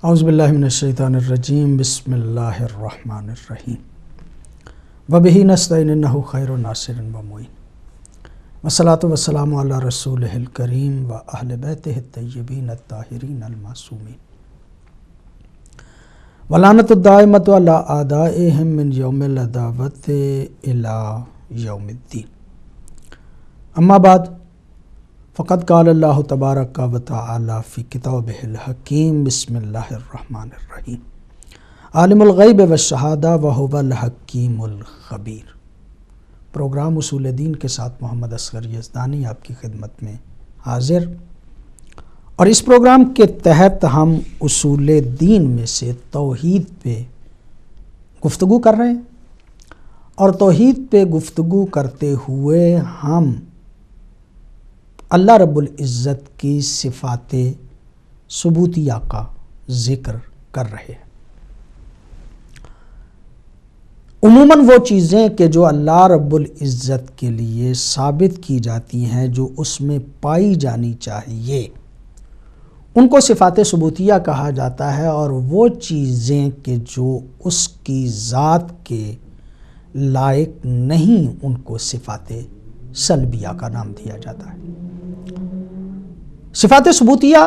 اعوذ باللہ من الشیطان الرجیم بسم اللہ الرحمن الرحیم وبہ نستعین انہ خیر ناصر و معین والصلاۃ والسلام علی رسولہ الکریم و اہل بیتہ الطیبین الطاہرین المعصومین ولعنۃ الدائمۃ علی اعدائہم من یوم العداوۃ الی یوم الدین اما بعد فقد قال اللہ تبارک و تعالی فی کتابہ الحکیم بسم اللہ الرحمن الرحیم عالم الغیب والشہادہ وہو الحکیم الخبیر۔ پروگرام اصول دین کے ساتھ محمد اصغر یزدانی آپ کی خدمت میں حاضر، اور اس پروگرام کے تحت ہم اصول دین میں سے توحید پہ گفتگو کر رہے ہیں، اور توحید پہ گفتگو کرتے ہوئے ہم اللہ رب العزت کی صفات ثبوتیہ کا ذکر کر رہے ہیں۔ عموماً وہ چیزیں کہ جو اللہ رب العزت کے لیے ثابت کی جاتی ہیں، جو اس میں پائی جانی چاہیے، ان کو صفات ثبوتیہ کہا جاتا ہے، اور وہ چیزیں کہ جو اس کی ذات کے لائق نہیں، ان کو صفات سلبیہ کا نام دیا جاتا ہے۔ صفات ثبوتیہ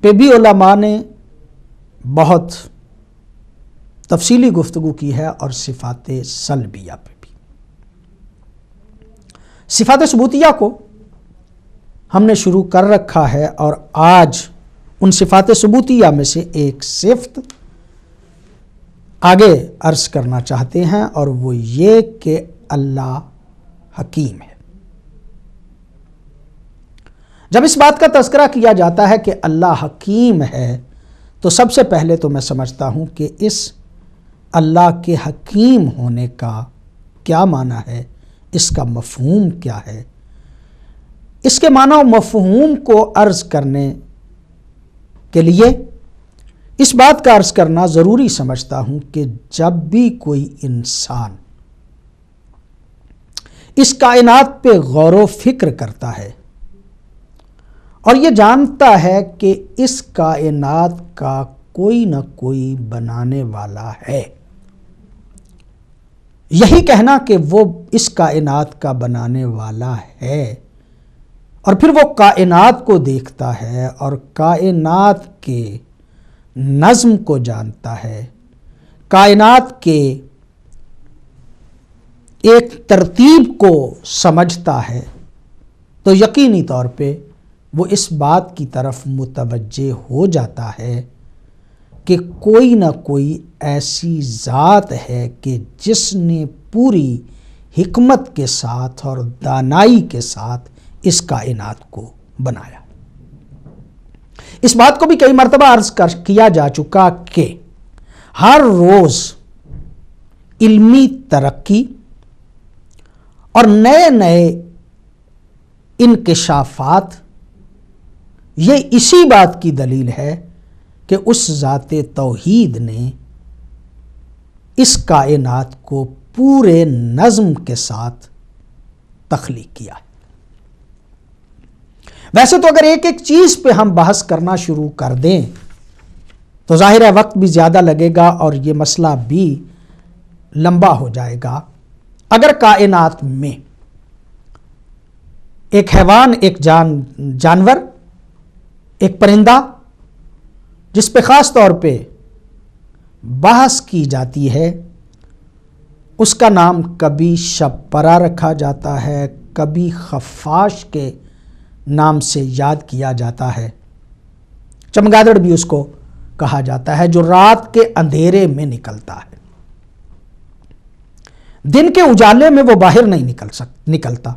پہ بھی علماء نے بہت تفصیلی گفتگو کی ہے، اور صفات سلبیہ پہ بھی۔ صفات ثبوتیہ کو ہم نے شروع کر رکھا ہے، اور آج ان صفات ثبوتیہ میں سے ایک صفت آگے عرض کرنا چاہتے ہیں، اور وہ یہ کہ اللہ حکیم ہے۔ جب اس بات کا تذکرہ کیا جاتا ہے کہ اللہ حکیم ہے، تو سب سے پہلے تو میں سمجھتا ہوں کہ اس اللہ کے حکیم ہونے کا کیا معنی ہے، اس کا مفہوم کیا ہے۔ اس کے معنی و مفہوم کو عرض کرنے کے لیے اس بات کا عرض کرنا ضروری سمجھتا ہوں کہ جب بھی کوئی انسان اس کائنات پہ غور و فکر کرتا ہے، اور یہ جانتا ہے کہ اس کائنات کا کوئی نہ کوئی بنانے والا ہے، یہی کہنا کہ وہ اس کائنات کا بنانے والا ہے، اور پھر وہ کائنات کو دیکھتا ہے اور کائنات کے نظم کو جانتا ہے، کائنات کے ایک ترتیب کو سمجھتا ہے، تو یقینی طور پہ وہ اس بات کی طرف متوجہ ہو جاتا ہے کہ کوئی نہ کوئی ایسی ذات ہے کہ جس نے پوری حکمت کے ساتھ اور دانائی کے ساتھ اس کائنات کو بنایا۔ اس بات کو بھی کئی مرتبہ عرض کیا جا چکا کہ ہر روز علمی ترقی اور نئے نئے انکشافات یہ اسی بات کی دلیل ہے کہ اس ذات توحید نے اس کائنات کو پورے نظم کے ساتھ تخلیق کیا ہے۔ ویسے تو اگر ایک ایک چیز پہ ہم بحث کرنا شروع کر دیں تو ظاہر ہے وقت بھی زیادہ لگے گا، اور یہ مسئلہ بھی لمبا ہو جائے گا۔ اگر کائنات میں ایک حیوان، ایک جانور، ایک پرندہ جس پہ خاص طور پہ بحث کی جاتی ہے، اس کا نام کبھی شب پرا رکھا جاتا ہے، کبھی خفاش کے نام سے یاد کیا جاتا ہے، چمگادڑ بھی اس کو کہا جاتا ہے، جو رات کے اندھیرے میں نکلتا ہے، دن کے اجالے میں وہ باہر نہیں نکلتا،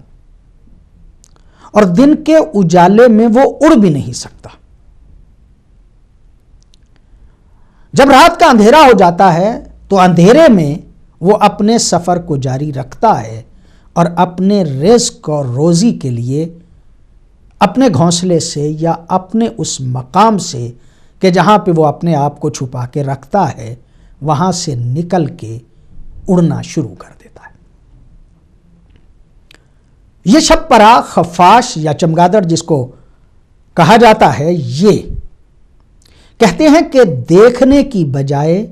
اور دن کے اجالے میں وہ اڑ بھی نہیں سکتا۔ جب رات کا اندھیرا ہو جاتا ہے تو اندھیرے میں وہ اپنے سفر کو جاری رکھتا ہے، اور اپنے رزق اور روزی کے لیے اپنے گھونسلے سے یا اپنے اس مقام سے کہ جہاں پہ وہ اپنے آپ کو چھپا کے رکھتا ہے، وہاں سے نکل کے اڑنا شروع کر دیتا ہے۔ یہ شب پرا، خفاش یا چمگادڑ جس کو کہا جاتا ہے، یہ کہتے ہیں کہ دیکھنے کی بجائے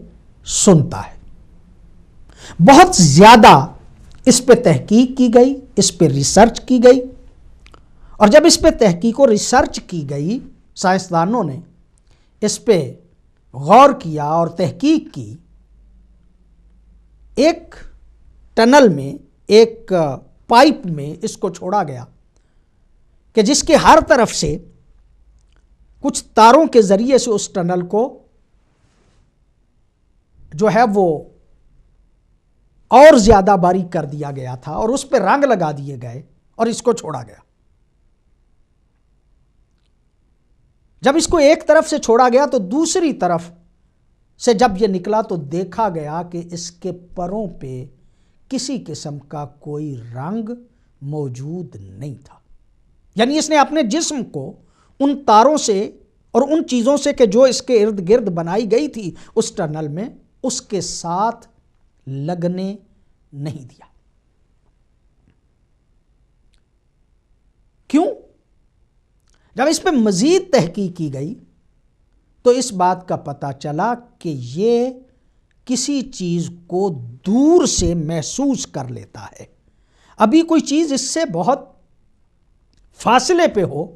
سنتا ہے۔ بہت زیادہ اس پہ تحقیق کی گئی، اس پہ ریسرچ کی گئی، اور جب اس پہ تحقیق و ریسرچ کی گئی، سائنسدانوں نے اس پہ غور کیا اور تحقیق کی، ایک ٹنل میں، ایک پائپ میں اس کو چھوڑا گیا کہ جس کے ہر طرف سے کچھ تاروں کے ذریعے سے اس ٹنل کو جو ہے وہ اور زیادہ باریک کر دیا گیا تھا، اور اس پہ رنگ لگا دیے گئے اور اس کو چھوڑا گیا۔ جب اس کو ایک طرف سے چھوڑا گیا تو دوسری طرف سے جب یہ نکلا تو دیکھا گیا کہ اس کے پروں پہ کسی قسم کا کوئی رنگ موجود نہیں تھا۔ یعنی اس نے اپنے جسم کو ان تاروں سے اور ان چیزوں سے کہ جو اس کے ارد گرد بنائی گئی تھی اس ٹنل میں، اس کے ساتھ لگنے نہیں دیا۔ کیوں؟ جب اس پہ مزید تحقیق کی گئی تو اس بات کا پتہ چلا کہ یہ کسی چیز کو دور سے محسوس کر لیتا ہے۔ ابھی کوئی چیز اس سے بہت فاصلے پہ ہو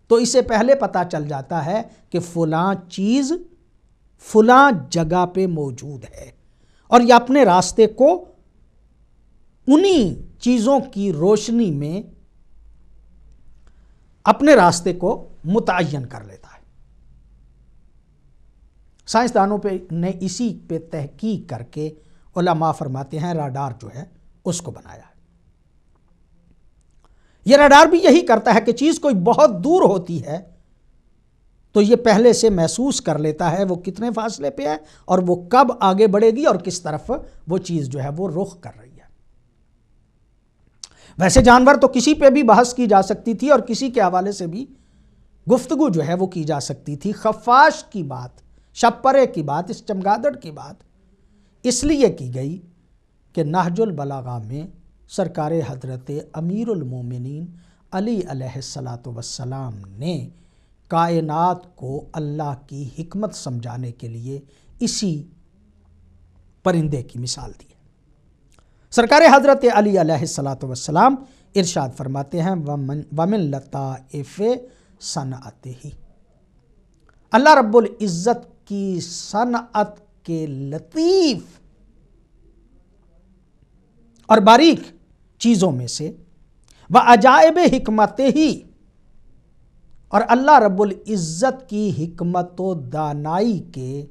تو اسے پہلے پتہ چل جاتا ہے کہ فلاں چیز فلاں جگہ پہ موجود ہے، اور یہ اپنے راستے کو انہی چیزوں کی روشنی میں اپنے راستے کو متعین کر لیتا ہے۔ سائنسدانوں پہ نے اسی پہ تحقیق کر کے علماء فرماتے ہیں راڈار جو ہے اس کو بنایا ہے۔ یہ راڈار بھی یہی کرتا ہے کہ چیز کوئی بہت دور ہوتی ہے تو یہ پہلے سے محسوس کر لیتا ہے وہ کتنے فاصلے پہ ہے اور وہ کب آگے بڑھے گی اور کس طرف وہ چیز جو ہے وہ رخ کر رہی ہے۔ ویسے جانور تو کسی پہ بھی بحث کی جا سکتی تھی اور کسی کے حوالے سے بھی گفتگو جو ہے وہ کی جا سکتی تھی۔ خفاش کی بات، شپرے کی بات، اس چمگادڑ کی بات اس لیے کی گئی کہ نہج البلاغہ میں سرکار حضرت امیر المومنین علی علیہ السلام نے کائنات کو اللہ کی حکمت سمجھانے کے لیے اسی پرندے کی مثال دی ہے۔ سرکار حضرت علی علیہ السلام ارشاد فرماتے ہیں وَمِن لَطَائِفِ صَنْعَتِهِ، اللہ رب العزت کی صنعت کے لطیف اور باریک چیزوں میں سے وَعَجَائِبِ حِکْمَتِهِ، اور اللہ رب العزت کی حکمت و دانائی کے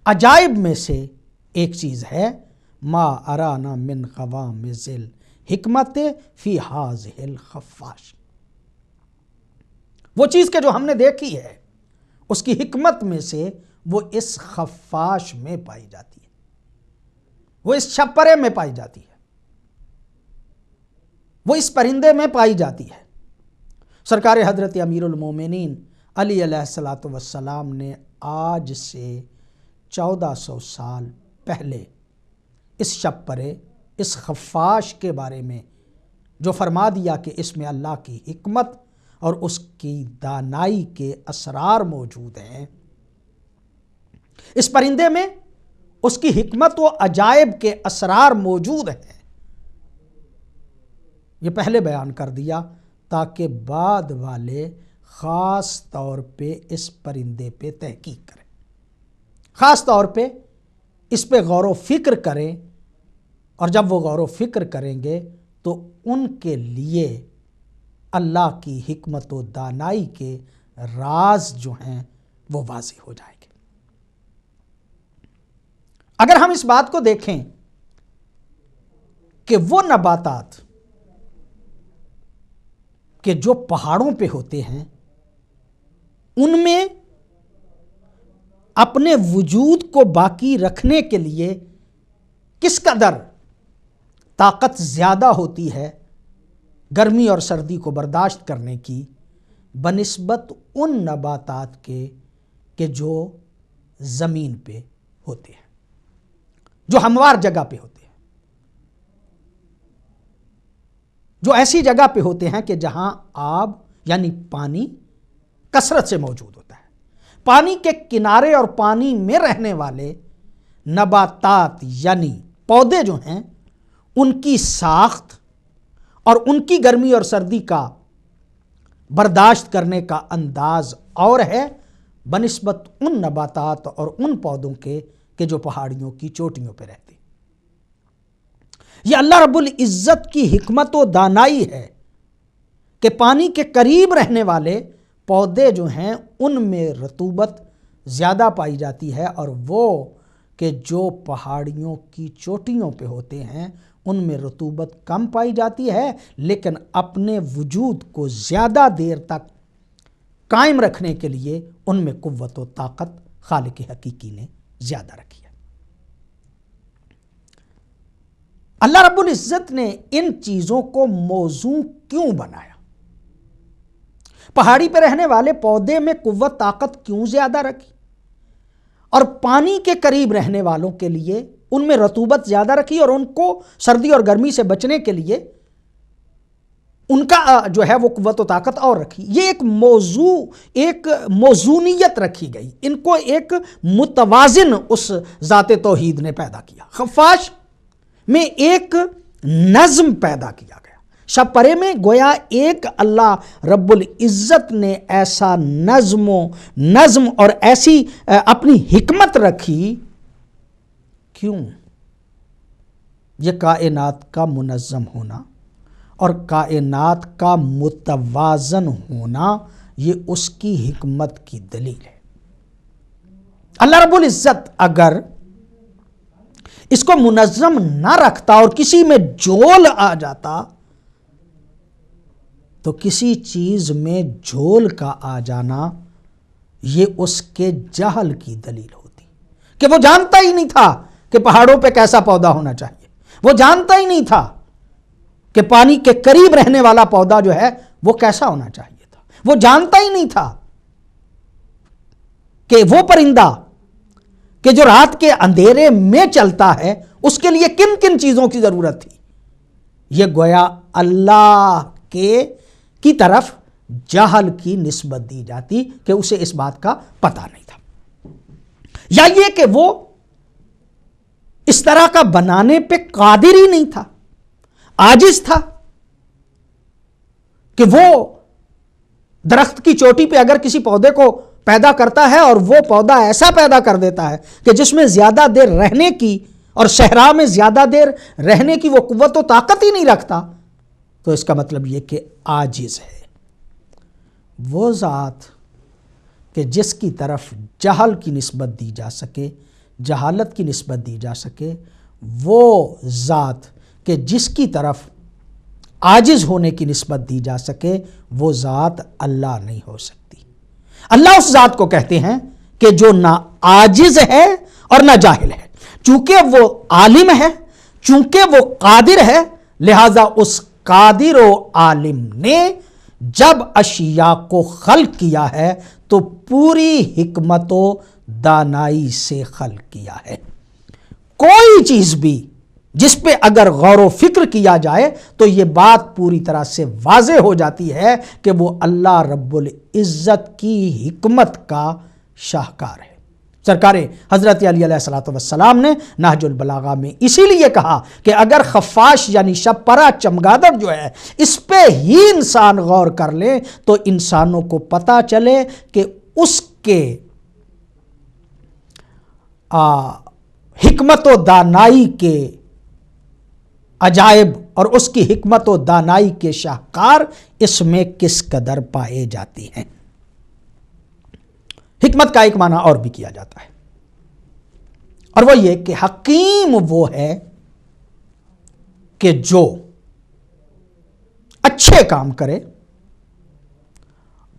عجائب میں سے ایک چیز ہے ما ارانا من غوامض الحکمت فی ہذہ الخفاش، وہ چیز کہ جو ہم نے دیکھی ہے اس کی حکمت میں سے وہ اس خفاش میں پائی جاتی ہے، وہ اس چھپرے میں پائی جاتی ہے، وہ اس پرندے میں پائی جاتی ہے۔ سرکار حضرت امیر المومنین علی علیہ السلام نے آج سے 1400 سال پہلے اس شپرے، اس خفاش کے بارے میں جو فرما دیا کہ اس میں اللہ کی حکمت اور اس کی دانائی کے اسرار موجود ہیں، اس پرندے میں اس کی حکمت و عجائب کے اسرار موجود ہیں، یہ پہلے بیان کر دیا تاکہ بعد والے خاص طور پہ اس پرندے پہ تحقیق کریں، خاص طور پہ اس پہ غور و فکر کریں، اور جب وہ غور و فکر کریں گے تو ان کے لیے اللہ کی حکمت و دانائی کے راز جو ہیں وہ واضح ہو جائیں گے۔ اگر ہم اس بات کو دیکھیں کہ وہ نباتات کہ جو پہاڑوں پہ ہوتے ہیں ان میں اپنے وجود کو باقی رکھنے کے لیے کس قدر طاقت زیادہ ہوتی ہے گرمی اور سردی کو برداشت کرنے کی بنسبت ان نباتات کے کہ جو زمین پہ ہوتے ہیں، جو ہموار جگہ پہ ہوتے ہیں، جو ایسی جگہ پہ ہوتے ہیں کہ جہاں آب یعنی پانی کثرت سے موجود ہوتا ہے۔ پانی کے کنارے اور پانی میں رہنے والے نباتات یعنی پودے جو ہیں ان کی ساخت اور ان کی گرمی اور سردی کا برداشت کرنے کا انداز اور ہے بنسبت ان نباتات اور ان پودوں کے کہ جو پہاڑیوں کی چوٹیوں پہ رہتے. یہ اللہ رب العزت کی حکمت و دانائی ہے کہ پانی کے قریب رہنے والے پودے جو ہیں ان میں رطوبت زیادہ پائی جاتی ہے اور وہ کہ جو پہاڑیوں کی چوٹیوں پہ ہوتے ہیں ان میں رطوبت کم پائی جاتی ہے، لیکن اپنے وجود کو زیادہ دیر تک قائم رکھنے کے لیے ان میں قوت و طاقت خالق حقیقی نے زیادہ رکھی ہے. اللہ رب العزت نے ان چیزوں کو موزوں کیوں بنایا؟ پہاڑی پہ رہنے والے پودے میں قوت طاقت کیوں زیادہ رکھی اور پانی کے قریب رہنے والوں کے لیے ان میں رطوبت زیادہ رکھی اور ان کو سردی اور گرمی سے بچنے کے لیے ان کا جو ہے وہ قوت و طاقت اور رکھی؟ یہ ایک موضوع، ایک موزونیت رکھی گئی، ان کو ایک متوازن اس ذات توحید نے پیدا کیا. خفاش میں ایک نظم پیدا کیا گیا. شب پرے میں گویا ایک اللہ رب العزت نے ایسا نظم اور ایسی اپنی حکمت رکھی. کیوں؟ یہ کائنات کا منظم ہونا اور کائنات کا متوازن ہونا یہ اس کی حکمت کی دلیل ہے. اللہ رب العزت اگر اس کو منظم نہ رکھتا اور کسی میں جھول آ جاتا تو کسی چیز میں جھول کا آ جانا یہ اس کے جہل کی دلیل ہوتی کہ وہ جانتا ہی نہیں تھا کہ پہاڑوں پہ کیسا پودا ہونا چاہیے. وہ جانتا ہی نہیں تھا کہ پانی کے قریب رہنے والا پودا جو ہے وہ کیسا ہونا چاہیے تھا. وہ جانتا ہی نہیں تھا کہ وہ پرندہ کہ جو رات کے اندھیرے میں چلتا ہے اس کے لیے کن کن چیزوں کی ضرورت تھی. یہ گویا اللہ کی طرف جہل کی نسبت دی جاتی کہ اسے اس بات کا پتہ نہیں تھا، یا یہ کہ وہ اس طرح کا بنانے پہ قادر ہی نہیں تھا، عاجز تھا کہ وہ درخت کی چوٹی پہ اگر کسی پودے کو پیدا کرتا ہے اور وہ پودا ایسا پیدا کر دیتا ہے کہ جس میں زیادہ دیر رہنے کی اور صحرا میں زیادہ دیر رہنے کی وہ قوت و طاقت ہی نہیں رکھتا، تو اس کا مطلب یہ کہ عاجز ہے. وہ ذات کہ جس کی طرف جہل کی نسبت دی جا سکے، جہالت کی نسبت دی جا سکے، وہ ذات کہ جس کی طرف عاجز ہونے کی نسبت دی جا سکے، وہ ذات اللہ نہیں ہو سکتی. اللہ اس ذات کو کہتے ہیں کہ جو نہ عاجز ہے اور نہ جاہل ہے. چونکہ وہ عالم ہے، چونکہ وہ قادر ہے، لہذا اس قادر و عالم نے جب اشیاء کو خلق کیا ہے تو پوری حکمت و دانائی سے خلق کیا ہے. کوئی چیز بھی جس پہ اگر غور و فکر کیا جائے تو یہ بات پوری طرح سے واضح ہو جاتی ہے کہ وہ اللہ رب العزت کی حکمت کا شاہکار ہے. سرکار حضرت علی علیہ السلام نے نہج البلاغہ میں اسی لیے کہا کہ اگر خفاش یعنی شب پرہ چمگادڑ جو ہے اس پہ ہی انسان غور کر لے تو انسانوں کو پتہ چلے کہ اس کے حکمت و دانائی کے عجائب اور اس کی حکمت و دانائی کے شاہکار اس میں کس قدر پائے جاتے ہیں. حکمت کا ایک معنی اور بھی کیا جاتا ہے اور وہ یہ کہ حکیم وہ ہے کہ جو اچھے کام کرے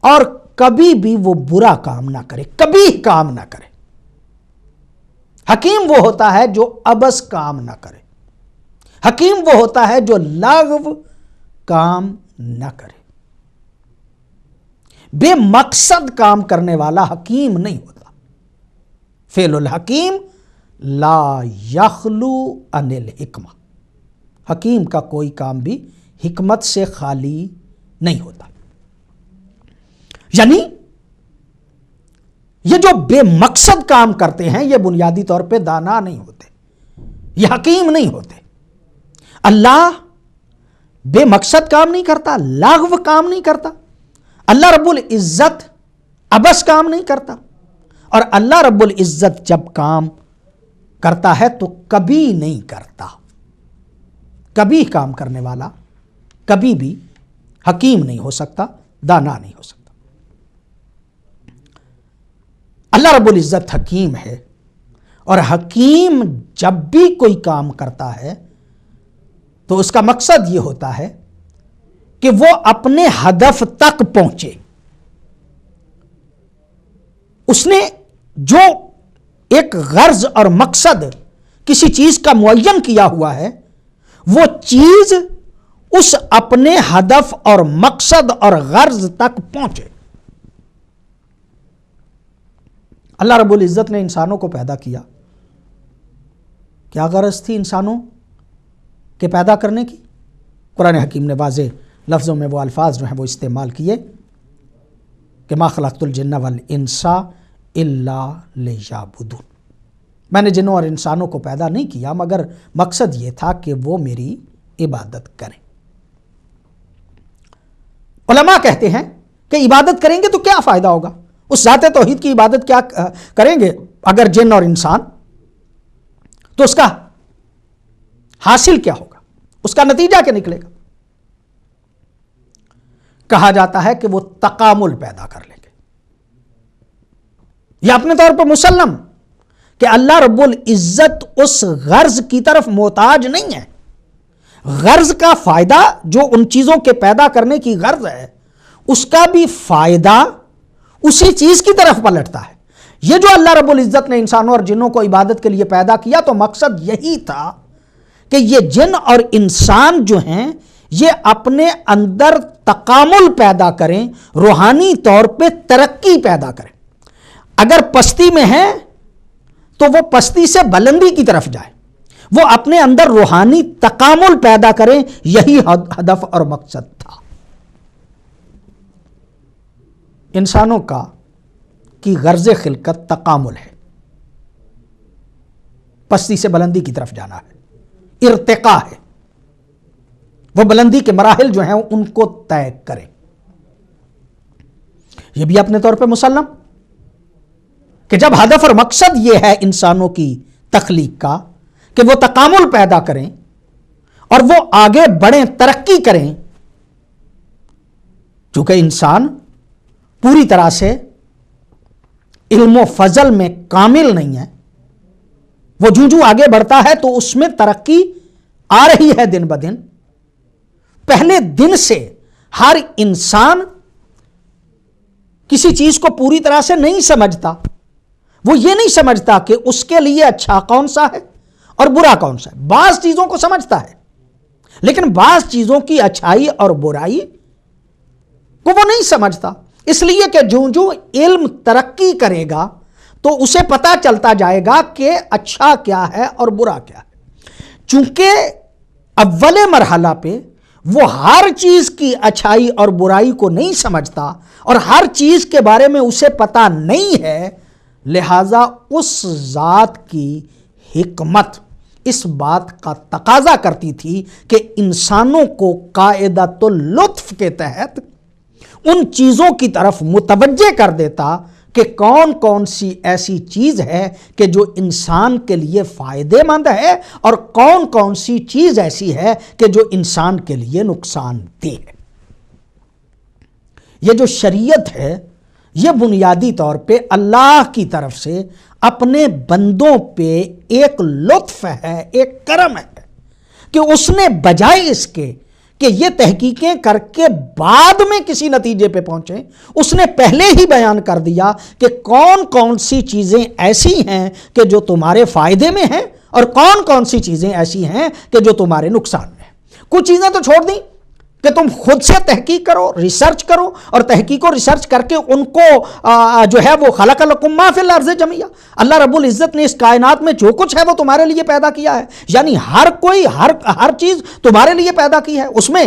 اور کبھی بھی وہ برا کام نہ کرے، کبھی کام نہ کرے. حکیم وہ ہوتا ہے جو عبث کام نہ کرے. حکیم وہ ہوتا ہے جو لغو کام نہ کرے. بے مقصد کام کرنے والا حکیم نہیں ہوتا. فعل الحکیم لا یخلو عن الحکمہ. حکیم کا کوئی کام بھی حکمت سے خالی نہیں ہوتا. یعنی یہ جو بے مقصد کام کرتے ہیں یہ بنیادی طور پہ دانا نہیں ہوتے، یہ حکیم نہیں ہوتے۔ اللہ بے مقصد کام نہیں کرتا، لاغو کام نہیں کرتا، اللہ رب العزت عبث کام نہیں کرتا، اور اللہ رب العزت جب کام کرتا ہے تو کبھی نہیں کرتا۔ کبھی کام کرنے والا کبھی بھی حکیم نہیں ہو سکتا، دانا نہیں ہو سکتا۔ اللہ رب العزت حکیم ہے، اور حکیم جب بھی کوئی کام کرتا ہے تو اس کا مقصد یہ ہوتا ہے کہ وہ اپنے ہدف تک پہنچے۔ اس نے جو ایک غرض اور مقصد کسی چیز کا معین کیا ہوا ہے، وہ چیز اس اپنے ہدف اور مقصد اور غرض تک پہنچے۔ اللہ رب العزت نے انسانوں کو پیدا کیا، کیا غرض تھی انسانوں کے پیدا کرنے کی؟ قرآن حکیم نے واضح لفظوں میں وہ الفاظ جو ہیں وہ استعمال کیے کہ ما خلقت الجن والانس الا لیعبدون، میں نے جنوں اور انسانوں کو پیدا نہیں کیا مگر مقصد یہ تھا کہ وہ میری عبادت کریں۔ علماء کہتے ہیں کہ عبادت کریں گے تو کیا فائدہ ہوگا؟ اس ذات توحید کی عبادت کیا کریں گے اگر جن اور انسان، تو اس کا حاصل کیا ہوگا، اس کا نتیجہ کیا نکلے گا؟ کہا جاتا ہے کہ وہ تکامل پیدا کر لیں گے۔ یہ اپنے طور پر مسلم کہ اللہ رب العزت اس غرض کی طرف محتاج نہیں ہے۔ غرض کا فائدہ جو ان چیزوں کے پیدا کرنے کی غرض ہے، اس کا بھی فائدہ اسی چیز کی طرف پلٹتا ہے۔ یہ جو اللہ رب العزت نے انسانوں اور جنوں کو عبادت کے لیے پیدا کیا تو مقصد یہی تھا کہ یہ جن اور انسان جو ہیں یہ اپنے اندر تکامل پیدا کریں، روحانی طور پہ ترقی پیدا کریں۔ اگر پستی میں ہیں تو وہ پستی سے بلندی کی طرف جائیں، وہ اپنے اندر روحانی تکامل پیدا کریں، یہی ہدف اور مقصد تھا۔ انسانوں کی غرض خلقت تکامل ہے، پستی سے بلندی کی طرف جانا ہے، ارتقاء ہے، وہ بلندی کے مراحل جو ہیں ان کو طے کریں۔ یہ بھی اپنے طور پہ مسلم کہ جب ہدف اور مقصد یہ ہے انسانوں کی تخلیق کا کہ وہ تکامل پیدا کریں اور وہ آگے بڑھیں، ترقی کریں، چونکہ انسان پوری طرح سے علم و فضل میں کامل نہیں ہے، وہ جو آگے بڑھتا ہے تو اس میں ترقی آ رہی ہے دن بدن۔ پہلے دن سے ہر انسان کسی چیز کو پوری طرح سے نہیں سمجھتا، وہ یہ نہیں سمجھتا کہ اس کے لیے اچھا کون سا ہے اور برا کون سا ہے۔ بعض چیزوں کو سمجھتا ہے لیکن بعض چیزوں کی اچھائی اور برائی کو وہ نہیں سمجھتا، اس لیے کہ جو علم ترقی کرے گا تو اسے پتہ چلتا جائے گا کہ اچھا کیا ہے اور برا کیا ہے۔ چونکہ اول مرحلہ پہ وہ ہر چیز کی اچھائی اور برائی کو نہیں سمجھتا اور ہر چیز کے بارے میں اسے پتہ نہیں ہے، لہذا اس ذات کی حکمت اس بات کا تقاضا کرتی تھی کہ انسانوں کو قاعدۃ اللطف کے تحت ان چیزوں کی طرف متوجہ کر دیتا کہ کون کون سی ایسی چیز ہے کہ جو انسان کے لیے فائدے مند ہے اور کون کون سی چیز ایسی ہے کہ جو انسان کے لیے نقصان دہ ہے۔ یہ جو شریعت ہے یہ بنیادی طور پہ اللہ کی طرف سے اپنے بندوں پہ ایک لطف ہے، ایک کرم ہے کہ اس نے بجائے اس کے کہ یہ تحقیقیں کر کے بعد میں کسی نتیجے پہ پہنچیں، اس نے پہلے ہی بیان کر دیا کہ کون کون سی چیزیں ایسی ہیں کہ جو تمہارے فائدے میں ہیں اور کون کون سی چیزیں ایسی ہیں کہ جو تمہارے نقصان میں ہیں۔ کچھ چیزیں تو چھوڑ دیں کہ تم خود سے تحقیق کرو، ریسرچ کرو، اور تحقیق و ریسرچ کر کے ان کو جو ہے وہ خلق لکم ما فی الارض جمیعا، اللہ رب العزت نے اس کائنات میں جو کچھ ہے وہ تمہارے لیے پیدا کیا ہے، یعنی ہر کوئی ہر چیز تمہارے لیے پیدا کی ہے۔ اس میں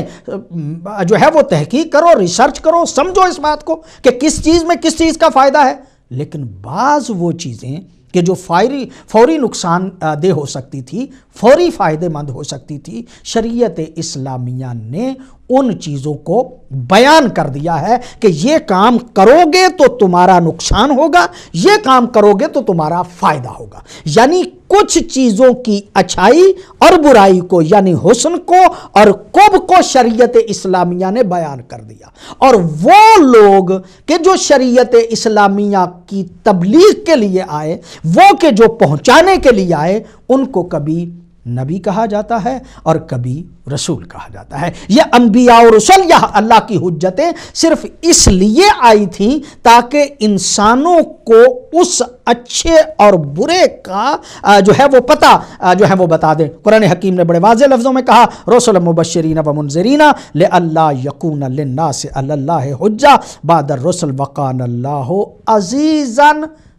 جو ہے وہ تحقیق کرو، ریسرچ کرو، سمجھو اس بات کو کہ کس چیز میں کس چیز کا فائدہ ہے، لیکن بعض وہ چیزیں کہ جو فوری نقصان دہ ہو سکتی تھی، فوری فائدہ مند ہو سکتی تھی، شریعت اسلامیہ نے ان چیزوں کو بیان کر دیا ہے کہ یہ کام کرو گے تو تمہارا نقصان ہوگا، یہ کام کرو گے تو تمہارا فائدہ ہوگا۔ یعنی کچھ چیزوں کی اچھائی اور برائی کو، یعنی حسن کو اور قب کو شریعت اسلامیہ نے بیان کر دیا۔ اور وہ لوگ کہ جو شریعت اسلامیہ کی تبلیغ کے لیے آئے، وہ کہ جو پہنچانے کے لیے آئے، ان کو کبھی نبی کہا جاتا ہے اور کبھی رسول کہا جاتا ہے۔ یہ انبیاء و رسل یا اللہ کی حجتیں صرف اس لیے آئی تھیں تاکہ انسانوں کو اس اچھے اور برے کا جو ہے وہ پتہ جو ہے وہ بتا دیں۔ قرآن حکیم نے بڑے واضح لفظوں میں کہا رسلا مبشرین و منذرین لئلا یکون للناس علی اللہ حجہ بعد الرسل وکان اللہ عزیزا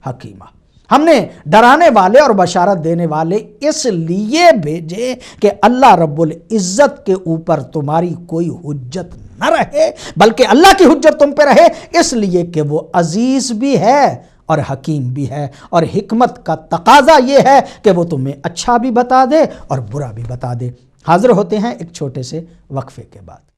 حکیما۔ ہم نے ڈرانے والے اور بشارت دینے والے اس لیے بھیجے کہ اللہ رب العزت کے اوپر تمہاری کوئی حجت نہ رہے، بلکہ اللہ کی حجت تم پہ رہے، اس لیے کہ وہ عزیز بھی ہے اور حکیم بھی ہے، اور حکمت کا تقاضا یہ ہے کہ وہ تمہیں اچھا بھی بتا دے اور برا بھی بتا دے۔ حاضر ہوتے ہیں ایک چھوٹے سے وقفے کے بعد۔